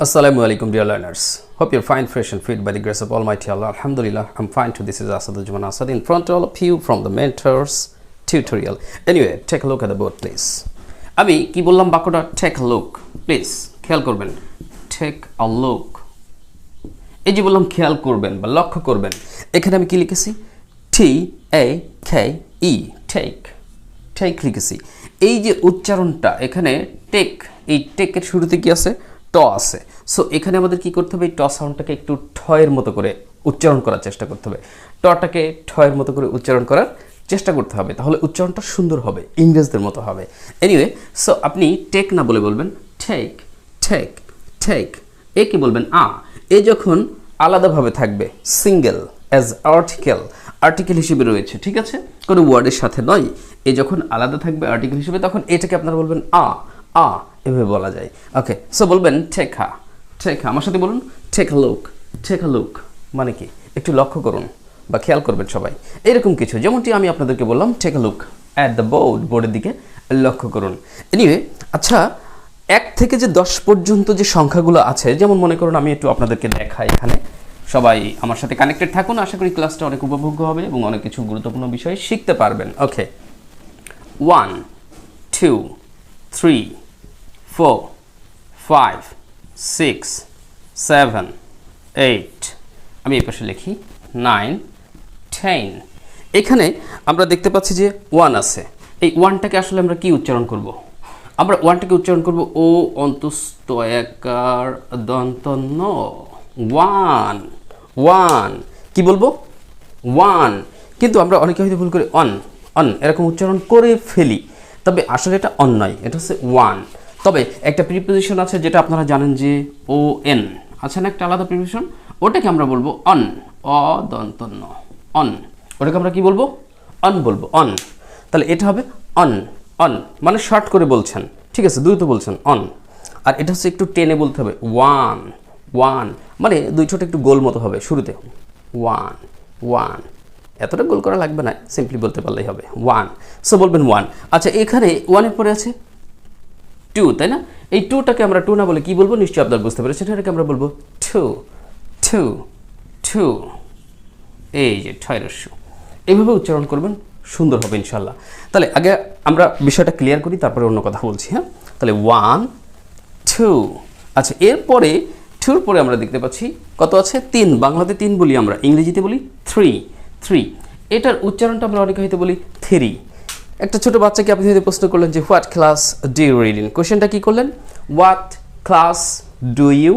Assalamu alaikum dear learners. Hope you're fine, fresh and fit by the grace of Almighty Allah. Alhamdulillah, I'm fine too. This is Asad in front of all of you from the mentors tutorial. Anyway, take a look at the board please. আমি কি বললাম বাক্যটা take a look. Please খেয়াল করবেন. Take a look. এই যে বললাম খেয়াল করবেন বা লক্ষ্য করবেন। এখানে আমি কি লিখেছি? T A K E take. Take লিখেছি। এই যে উচ্চারণটা এখানে take এই take এর শুরুতে কি আছে? ট আছে। সো এখানে আমাদের কি করতে হবে? এই ট সাউন্ডটাকে একটু ঠয়ের মতো করে উচ্চারণ করার চেষ্টা করতে হবে। টটাকে ঠয়ের মতো করে উচ্চারণ করার চেষ্টা করতে হবে, তাহলে উচ্চারণটা সুন্দর হবে, ইংরেজদের মতো হবে। এনিওয়ে, সো আপনি টেক না বলে বলবেন টেক টেক টেক। এ কি বলবেন? এ যখন আলাদাভাবে থাকবে সিঙ্গেল অ্যাজ আর্টিকেল হিসেবে রয়েছে, ঠিক আছে, কোনো ওয়ার্ডের সাথে নয়। এ যখন আলাদা থাকবে আর্টিকেল হিসেবে, তখন এটাকে আপনারা বলবেন এভাবে বলা যায়। ওকে, সো বলবেন টেকা। আমার সাথে বলুন টেক আ লুক মানে কি? একটু লক্ষ্য করুন বা খেয়াল করবেন সবাই, এরকম কিছু। যেমনটি আমি আপনাদেরকে বললাম take a look at the বোর্ডের দিকে লক্ষ্য করুন। এনিওয়ে, আচ্ছা, 1 থেকে যে 10 পর্যন্ত যে সংখ্যাগুলো আছে, যেমন মনে করুন আমি একটু আপনাদেরকে দেখাই। এখানে সবাই আমার সাথে কানেক্টেড থাকুন, আশা করি ক্লাসটা অনেক উপভোগ্য হবে এবং অনেক কিছু গুরুত্বপূর্ণ বিষয় শিখতে পারবেন। ওকে, 1 2 3 4 5 6 7 8, আমি এই পাশে লিখি 9 10। এখানে আমরা দেখতে পাচ্ছি যে 1 আছে। এই 1টাকে আসলে আমরা কি উচ্চারণ করব? আমরা 1টাকে উচ্চারণ করব ও অন্তস্থ একার দন্ত ন। 1 কি বলবো? 1। কিন্তু আমরা অনেকে হয়তো ভুল করে অন এরকম উচ্চারণ করে ফেলি, তবে আসলে এটা অন নয়, এটা হচ্ছে 1। তবে একটা প্রিপোজিশন আছে যেটা আপনারা জানেন যে ও এন আছে না, একটা আলাদা প্রিপোজিশন, ওটাকে আমরা বলবো অন, অদন্তন্য অন। ওটাকে আমরা কি বলবো? অন বলবো, অন। তাহলে এটা হবে অন মানে শর্ট করে বলছেন, ঠিক আছে, দ্রুত বলছেন অন। আর এটা হচ্ছে একটু টেনে বলতে হবে ওয়ান মানে দুই ছোট একটু গোল মতো হবে শুরুতে, ওয়ান। এতটা গোল করা লাগবে না, সিম্পলি বলতে পারলেই হবে 1। সো বলবেন 1। আচ্ছা, এখানে 1-এর পরে আছে 2, তাই না? এই 2টাকে আমরা 2 না বলে কি বলবো? নিশ্চয়ই আপনারা বুঝতে পেরেছেন, এটাকে আমরা বলবো 2। এই যে ঠয়রস্য, এইভাবে উচ্চারণ করবেন, সুন্দর হবে ইনশাল্লাহ। তাহলে আগে আমরা বিষয়টা ক্লিয়ার করি, তারপরে অন্য কথা বলছি। হ্যাঁ, তাহলে 1 2। আচ্ছা, এরপরে 2-র পরে আমরা দেখতে পাচ্ছি কত আছে? 3। বাংলাতে 3 বলি, আমরা ইংরেজিতে বলি 3। এটার উচ্চারণটা আমরা অনেকে হয়তো বলি 3। একটা ছোট বাচ্চাকে আপনি যদি প্রশ্ন করলেন যে what class do you read in, কোশ্চেনটা কি করলেন? What class do you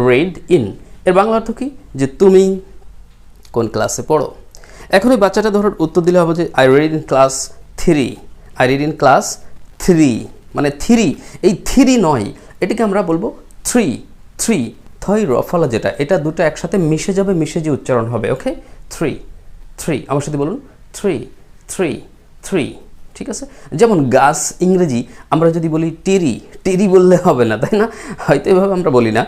read in. এর বাংলা অর্থ কি? যে তুমি কোন ক্লাসে পড়ো। এখন ওই বাচ্চাটা ধরুন উত্তর দিলে হবে যে আই রিড ইন ক্লাস 3। মানে 3, এই 3 নয়, এটাকে আমরা বলবো 3। থই রফলা যেটা, এটা দুটো একসাথে মিশে যাবে, মিশে যে উচ্চারণ হবে। ওকে, 3। আমার সাথে বলুন 3। ঠিক আছে, যেমন গাছ ইংরেজি আমরা যদি বলি টিরি বললে হবে না, তাই না? হয়তো এভাবে আমরা বলি না,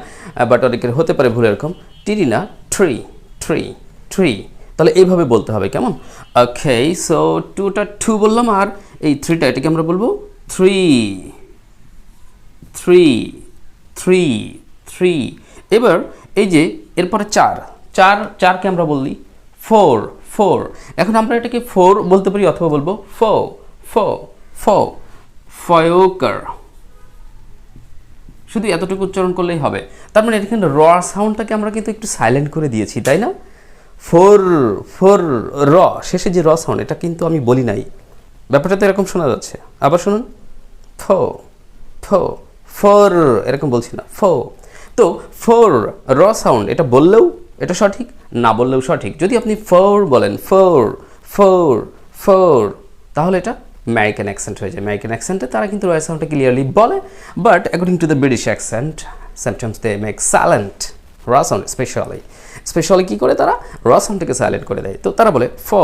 বাট অনেকের হতে পারে ভুল এরকম, টিরি না, ট্রি। তাহলে এইভাবে বলতে হবে, কেমন? ওকে, সো 2টা 2 বললাম, আর এই 3টা এটাকে আমরা বলবো 3। এবার এই যে এরপরে 4কে আমরা বললি 4। এখন আমরা এটাকে 4 বলতে পারি, অথবা বলবো ফয়োকার। শুধু এতটুকু উচ্চারণ করলেই হবে। তার মানে এখানে র সাউন্ডটাকে আমরা কিন্তু একটু সাইলেন্ট করে দিয়েছি, তাই না? 4 র শেষে যে র সাউন্ড, এটা কিন্তু আমি বলি নাই, ব্যাপারটা তো এরকম শোনা যাচ্ছে। আবার শুনুন, ফোর এরকম বলছি না, তো 4 র সাউন্ড, এটা বললেও এটা সঠিক, না বললেও সঠিক। যদি আপনি 4 বলেন, ফোর, তাহলে এটা আমেরিকান অ্যাকসেন্ট হয়ে যায়। আমেরিকান অ্যাকসেন্টে তারা কিন্তু র সাউন্ডটা ক্লিয়ারলি বলে, but according to the British accent sometimes they make silent র সাউন্ড। স্পেশালি কি করে? তারা র সাউন্ডটাকে সাইলেন্ট করে দেয়, তো তারা বলে ফো।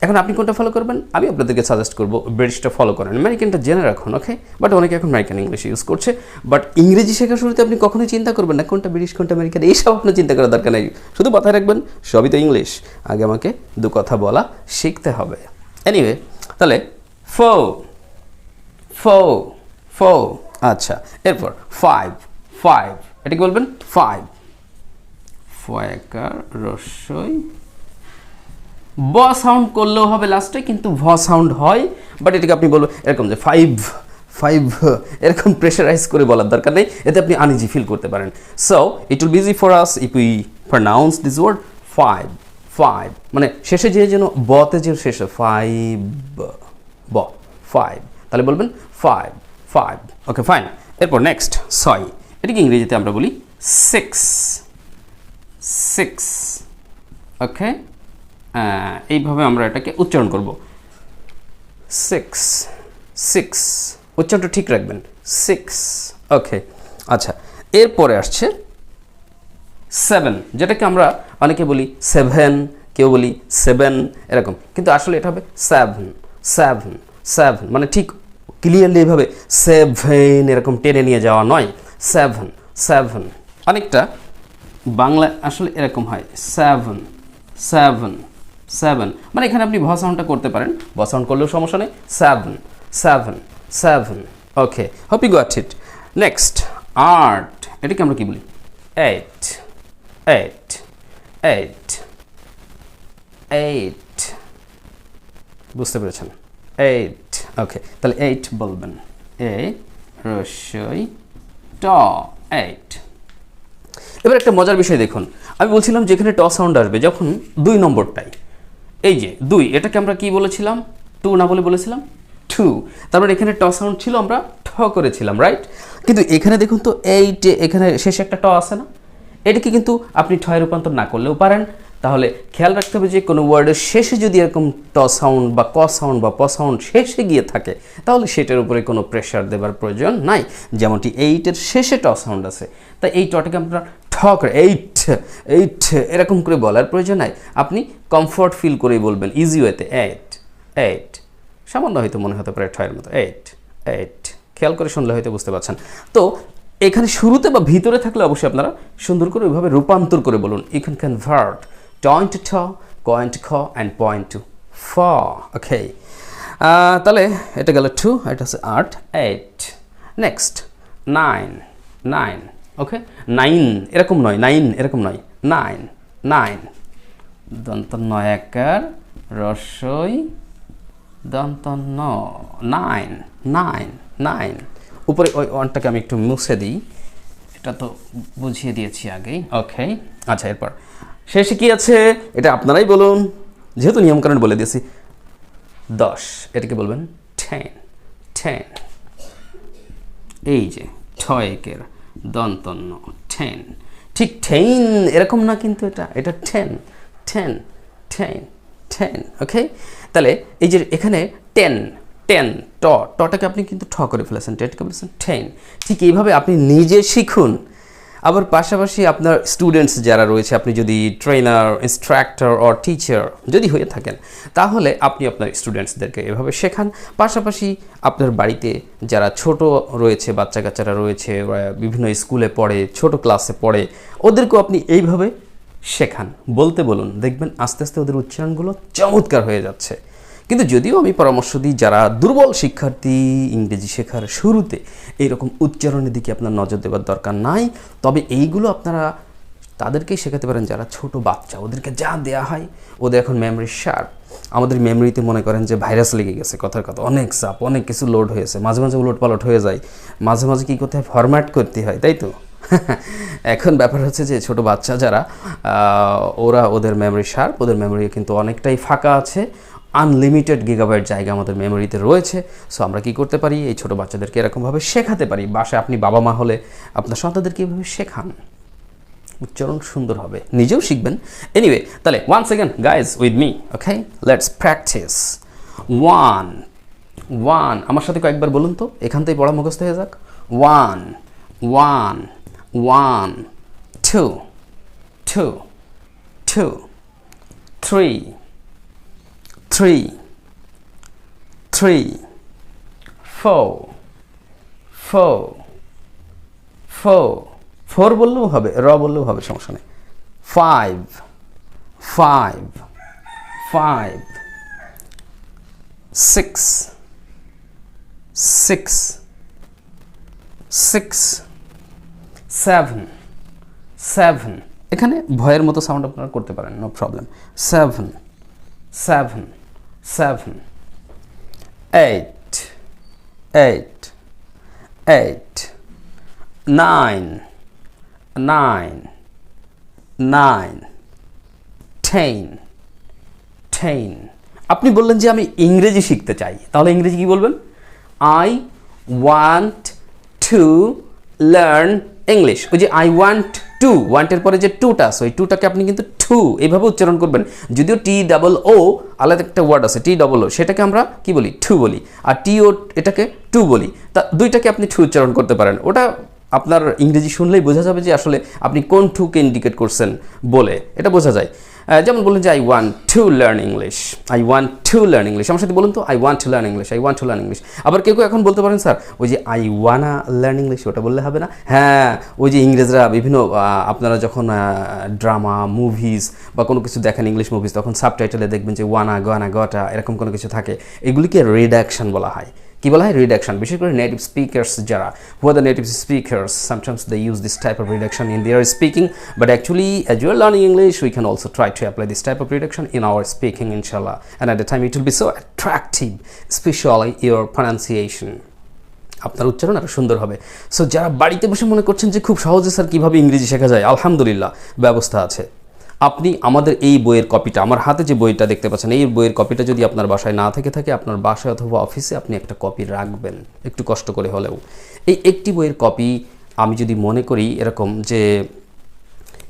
এখন আপনি কোনটা ফলো করবেন? আমি আপনাদেরকে সাজেস্ট করবো ব্রিটিশটা ফলো করেন, আমেরিকানটা জেনে রাখুন। ওকে, বাট অনেকে এখন আমেরিকান ইংলিশ ইউজ করছে, বাট ইংরেজি শেখার শুরুতে আপনি কখনোই চিন্তা করবেন না কোনটা ব্রিটিশ কোনটা আমেরিকান, এইসব আপনার চিন্তা করার দরকার নেই। শুধু মাথায় রাখবেন সবই তো ইংলিশ, আগে আমাকে 2 কথা বলা শিখতে হবে। এনিওয়ে, তাহলে ফো। আচ্ছা, এরপর 5 এটা কি বলবেন 5 ফয়াকার রস্যই ব সাউন্ড করলেও হবে লাস্টে, কিন্তু ভ সাউন্ড হয়, বাট এটাকে আপনি বলবেন এরকম যে 5 এরকম প্রেশারাইজ করে বলার দরকার নেই, এতে আপনি আনইজি ফিল করতে পারেন। So it will be easy for us if we pronounce this word 5 মানে শেষে যে যেন বতে যে শেষে 5 ব 5, তাহলে বলবেন 5 ওকে ফাইন। এরপর নেক্সট 6, এটাকে ইংরেজিতে আমরা বলি 6 ওকে, এইভাবে আমরা এটাকে উচ্চারণ করব 6 উচ্চারণটা ঠিক রাখবেন 6 ওকে। আচ্ছা, এরপরে আসছে 7, যেটাকে আমরা অনেকে বলি 7, কেউ বলি 7 এরকম, কিন্তু আসলে এটা হবে 7 মানে ঠিক ক্লিয়ারলি এইভাবে 7 এরকম টেনে নিয়ে যাওয়া নয়, 7 অনেকটা বাংলা আসলে এরকম হয় 7 মানে এখানে আপনি ভ সাউন্ডটা করতে পারেন, ভ সাউন্ড করলেও সমস্যা নেই, 7 okay, hope you got it. Next 8, এটাকে আমরা কি বলি 8 বুঝতে পেরেছেন 8 ওকে, তাহলে 8 বলবেন এ রস্যই ট 8। এবার একটা মজার বিষয় দেখুন, আমি বলছিলাম যেখানে ট সাউন্ড আসবে যখন 2 নম্বরটাই, এই যে 2, এটাকে আমরা কি বলেছিলাম 2 না বলে বলেছিলাম 2, তারপর এখানে ট সাউন্ড ছিল, আমরা ঠ করেছিলাম রাইট, কিন্তু এখানে দেখুন তো 8 এখানে শেষে একটা ট আছে না, এটাকে কিন্তু আপনি ঠয়ে রূপান্তর না করলেও পারেন। তাহলে খেয়াল রাখতে হবে যে কোনো ওয়ার্ডের শেষে যদি এরকম ট সাউন্ড বা ক সাউন্ড বা প সাউন্ড শেষে গিয়ে থাকে, তাহলে সেটার উপরে কোনো প্রেশার দেবার প্রয়োজন নাই, যেমনটি 8-এর শেষে ট সাউন্ড আছে, তাই এই টটাকে আমরা ঠ করে 8 এরকম করে বলার প্রয়োজন নাই, আপনি কমফর্ট ফিল করেই বলবেন ইজি ওয়েতে 8 সামান্য হয়তো মনে হতে পারে ঠয়ের মতো 8 খেয়াল করে শুনলে হয়তো বুঝতে পারছেন। তো এখানে শুরুতে বা ভিতরে থাকলে অবশ্যই আপনারা সুন্দর করে ওইভাবে রূপান্তর করে বলুন, ইউ ক্যান কনভার্ট টয়েন্ট টু ঠ, কয়েন টু খ অ্যান্ড পয়েন্ট টু ফ ওকে। তাহলে এটা গেল 2, এটা হচ্ছে 8 নেক্সট 9 ওকে, 9 এরকম নয়, 9 এরকম নয়, 9 দন্ত নয়াকার রস্যই দন্ত ন 9 উপরে ওই ওয়ানটাকে আমি একটু মুছে দিই, এটা তো বুঝিয়ে দিয়েছি আগেই ওকে। আচ্ছা, এরপর শেষে কি আছে এটা আপনারাই বলুন, যেহেতু নিয়মকানুন বলে দিয়েছি 10, এটাকে বলবেন 10 এই যে 6 দন্তন্য 10, ঠিক 10 এরকম না, কিন্তু এটা 10 ওকে। তাহলে এই যে এখানে 10 টটাকে আপনি কিন্তু ঠ করে ফেলেছেন, টেটকে বলেছেন 10, ঠিক এইভাবে আপনি নিজে শিখুন। আবার পাশাপাশি আপনার স্টুডেন্টস যারা রয়েছে, আপনি যদি ট্রেনার, ইনস্ট্রাক্টর অর টিচার যদি হয়ে থাকেন, তাহলে আপনি আপনার স্টুডেন্টসদেরকে এভাবে শেখান। পাশাপাশি আপনার বাড়িতে যারা ছোট রয়েছে, বাচ্চা কাচ্চারা রয়েছে, বিভিন্ন স্কুলে পড়ে, ছোট ক্লাসে পড়ে, ওদেরকেও আপনি এইভাবে শেখান, বলতে বলুন, দেখবেন আস্তে আস্তে ওদের উচ্চারণগুলো চমৎকার হয়ে যাচ্ছে। কিন্তু যদিও আমি পরামর্শ দিই, যারা দুর্বল শিক্ষার্থী, ইংরেজি শেখার শুরুতে এইরকম উচ্চারণের দিকে আপনার নজর দেওয়ার দরকার নাই, তবে এইগুলো আপনারা তাদেরকেই শেখাতে পারেন যারা ছোট বাচ্চা, ওদেরকে যা দেয়া হয়, ওদের এখন মেমরি শার্প। আমাদের মেমরিতে মনে করেন যে ভাইরাস লেগে গেছে, কথার কথা অনেক চাপ, অনেক কিছু লোড হয়েছে, মাঝে মাঝে উলট পালট হয়ে যায়, মাঝে মাঝে কী করতে হয়, ফরম্যাট করতে হয়, তাই তো। এখন ব্যাপার হচ্ছে যে ছোট বাচ্চা যারা, ওদের মেমরি শার্প, ওদের মেমরি কিন্তু অনেকটাই ফাঁকা আছে, আনলিমিটেড গিগাবাইট জায়গা আমাদের মেমোরিতে রয়েছে। সো আমরা কি করতে পারি, এই ছোটো বাচ্চাদেরকে এরকমভাবে শেখাতে পারি। বাসায় আপনি বাবা মা হলে আপনার সন্তানদেরকে এইভাবে শেখান, উচ্চারণ সুন্দর হবে, নিজেও শিখবেন। এনিওয়ে, তাহলে once again guys with me, okay, let's practice. 1 আমার সাথে কয়েকবার বলুন তো, এখান থেকে পড়া মুখস্থ হয়ে যাক। 1 2 3 4 বললেও হবে, র বললেও হবে, সমস্যা নেই। 5 6 6 সেভেন সেভেন, এখানে ভয়ের মতো সাউন্ড আপনারা করতে পারেন, no problem. Seven seven seven, eight eight eight, nine nine nine, ten ten. আপনি বললেন যে আমি ইংরেজি শিখতে চাই, তাহলে ইংরেজি কি বলবেন? I want to learn English. ওই যে আই ওয়ান্ট টু, ওয়ান্টের পরে যে টুটা আছে ওই টুটাকে আপনি কিন্তু টু এইভাবে উচ্চারণ করবেন। যদিও টি ডাবল ও আলাদা একটা ওয়ার্ড আছে টি ডাবল ও, সেটাকে আমরা কি বলি? টু বলি। আর টি ও এটাকে টু বলি। তা দুইটাকে আপনি টু উচ্চারণ করতে পারেন। ওটা আপনার ইংরেজি শুনলেই বোঝা যাবে যে আসলে আপনি কোন টুকে ইন্ডিকেট করছেন বলে, এটা বোঝা যায়। যেমন বললেন যে I want to learn English, I want to learn English. আমার সাথে বলুন তো, I want to learn English, I want to learn English. আবার কেউ কেউ এখন বলতে পারেন স্যার ওই যে আই ওয়ানা লার্ন ইংলিশ, ওটা বললে হবে না? হ্যাঁ, ওই যে ইংরেজরা বিভিন্ন আপনারা যখন ড্রামা মুভিজ বা কোনো কিছু দেখেন ইংলিশ মুভিজ, তখন সাবটাইটেলে দেখবেন যে ওয়ানা গানা গটা এরকম কোনো কিছু থাকে, এগুলিকে রিডাকশন বলা হয়। কি বলা হয়? রিডাকশন। বিশেষ করে নেটিভ স্পিকার্স যারা, who are the native speakers, sometimes they use this type of reduction in their speaking, but actually as you are learning English we can also try to apply this type of reduction in our speaking inshallah, and at the time it will be so attractive, especially your pronunciation, আপনার উচ্চারণ আরও সুন্দর হবে। So যারা বাড়িতে বসে মনে করছেন যে খুব সহজে স্যার কীভাবে ইংরেজি শেখা যায়, আলহামদুলিল্লাহ ব্যবস্থা আছে। আপনি আমাদের এই বইয়ের কপিটা, আমার হাতে যে বইটা দেখতে পাচ্ছেন, এই বইয়ের কপিটা যদি আপনার বাসায় না থেকে থাকে, আপনার বাসায় অথবা অফিসে আপনি একটা কপি রাখবেন, একটু কষ্ট করে হলেও। এই একটি বইয়ের কপি আমি যদি মনে করি এরকম যে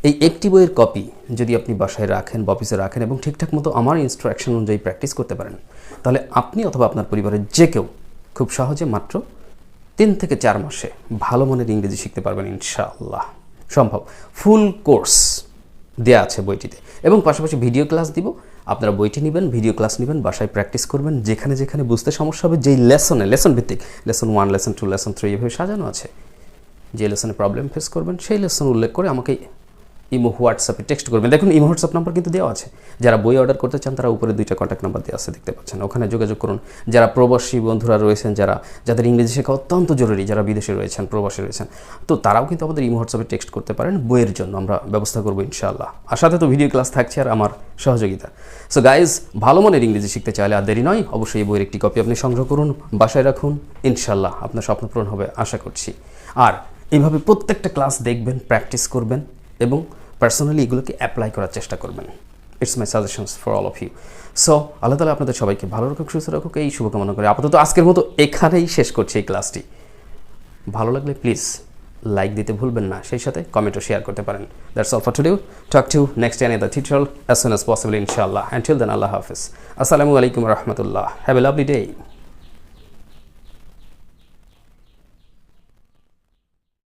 এই একটি বইয়ের কপি যদি আপনি বাসায় রাখেন বা অফিসে রাখেন এবং ঠিকঠাক মতো আমার ইনস্ট্রাকশন অনুযায়ী প্র্যাকটিস করতে পারেন, তাহলে আপনি অথবা আপনার পরিবারের যে কেউ খুব সহজে মাত্র 3 থেকে 4 মাসে ভালো মানের ইংরেজি শিখতে পারবেন ইনশাআল্লাহ। সম্ভব। ফুল কোর্স দেয়া আছে বইটিতে, এবং পাশাপাশি ভিডিও ক্লাস দিব। আপনারা বইটি নেবেন, ভিডিও ক্লাস নেবেন, বাসায় প্র্যাকটিস করবেন। যেখানে যেখানে বুঝতে সমস্যা হবে, যেই লেসনে, লেসন ভিত্তিক, লেসন 1, লেসন 2, লেসন 3 এভাবে সাজানো আছে, যে লেসনে প্রবলেম ফেস করবেন সেই লেসন উল্লেখ করে আমাকে ইমো হোয়াটসঅ্যাপে টেক্সট করবেন। দেখুন ইমো হোয়াটসঅ্যাপ নাম্বার কিন্তু দেওয়া আছে। যারা বই অর্ডার করতে চান তারা উপরে 2টা কন্ট্যাক্ট নাম্বার দেওয়া আছে, দেখতে পাচ্ছেন, ওখানে যোগাযোগ করুন। যারা প্রবাসী বন্ধুরা রয়েছেন, যাদের ইংরেজি শেখা অত্যন্ত জরুরি, যারা বিদেশে রয়েছেন, প্রবাসী রয়েছেন, তো তারাও কিন্তু আমাদের ইমো হোয়াটসঅ্যাপে টেক্সট করতে পারেন। বইয়ের জন্য আমরা ব্যবস্থা করবো ইনশাআল্লাহ। আর সাথে তো ভিডিও ক্লাস থাকছে আর আমার সহযোগিতা। সো গাইজ, ভালো মানের ইংরেজি শিখতে চাইলে আর দেরি নয়, অবশ্যই এই বইয়ের একটি কপি আপনি সংগ্রহ করুন, বাসায় রাখুন। ইনশাআল্লাহ আপনার স্বপ্ন পূরণ হবে আশা করছি। আর এইভাবে প্রত্যেকটা ক্লাস দেখবেন, প্র্যাকটিস করবেন এবং পার্সোনালি এগুলোকে অ্যাপ্লাই করার চেষ্টা করবেন। It's my suggestions for all of you. So আল্লাহ তাআলা আপনাদের সবাইকে ভালো রাখুক, সুস্থ রাখুক, এই শুভকামনা করে আপাতত আজকের মতো এখানেই শেষ করছি এই ক্লাসটি। ভালো লাগলে প্লিজ লাইক দিতে ভুলবেন না, সেই সাথে কমেন্টও শেয়ার করতে পারেন। That's all for today. Talk to next another tutorial as soon as possible inshallah. Until then, Allah Hafiz. Assalamu alaikum wa rahmatullah. Have a lovely day.